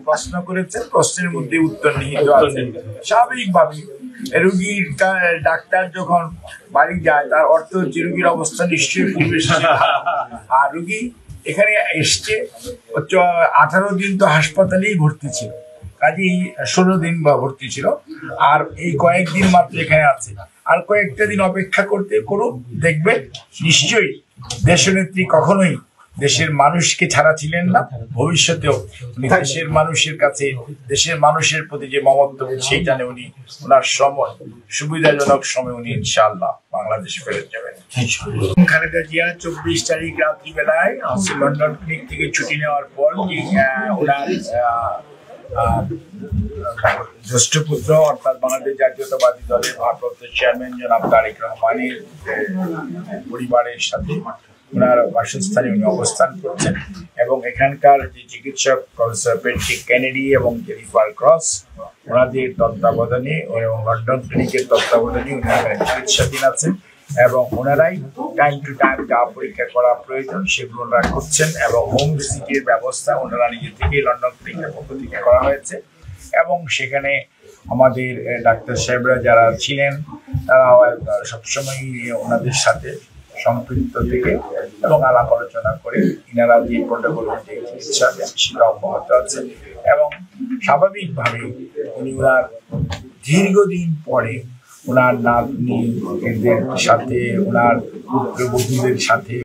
প্রশ্ন করেছেন, প্রশ্নের মধ্যে উত্তর নিহিত আছে। স্বাভাবিকভাবে রোগীর ডাক্তার যখন বাড়ি যায় তার অর্থ হচ্ছে রোগীর অবস্থা নিশ্চয়ই পরিবেশ, আর রোগী এখানে এসছে 18 দিন তো হাসপাতালেই ভর্তি ছিল, কাজেই 16 দিন ভর্তি ছিল, আর এই কয়েকদিন মাত্র এখানে আছে। আর কয়েকটা দিন অপেক্ষা করুন, দেখবেন নিশ্চয়ই দেশনেত্রী কখনোই দেশের মানুষকে ছাড়া ছিলেন না, ভবিষ্যতেও উনি দেশের মানুষের কাছে, দেশের মানুষের প্রতি যে মমত্ববোধ সেই জানে উনি ওনার সময় সুবিধাজনক সময় উনি ইনশাআল্লাহ বাংলাদেশে ফেরত যাবেন। খালেদা জিয়া 24 তারিখ রাত্রিবেলায় লন্ডন ক্লিনিক থেকে ছুটি নেওয়ার পর ওনার জ্যেষ্ঠ পুত্র অর্থাৎ বাংলাদেশ জাতীয়তাবাদী দলের ভারপ্রাপ্ত চেয়ারম্যান জনাব তারেক রহমানের পরিবারের সাথে ওনার বাসস্থানে উনি অবস্থান করছেন, এবং এখানকার যে চিকিৎসক প্রফেসর প্যাট্রিক কেনেডি এবং জেনিফার ক্রস ওনাদের তত্ত্বাবধানে এবং লন্ডন ক্লিনিকের তত্ত্বাবধানে উনি এখানে চিকিৎসাধীন আছেন, এবং ওনারাই টাইম টু টাইম যা পরীক্ষা করা প্রয়োজন সেগুলো ওনারা করছেন, এবং হোম ভিজিটের ব্যবস্থা ওনারা নিজে থেকেই লন্ডন ক্লিনিকের পক্ষ থেকে করা হয়েছে। এবং সেখানে আমাদের ডাক্তার সাহেবরা যারা ছিলেন তারা সবসময় ওনাদের সাথে সম্পৃক্ত থেকে এবং আলাপ আলোচনা করে ইনারা যে প্রোটোকল অনুযায়ী চিকিৎসা দেন সেটা অব্যাহত আছে। এবং স্বাভাবিকভাবে উনি ওনার দীর্ঘদিন পরে ওনার নাতনিদের সাথে, ওনার পুত্রবধূদের সাথে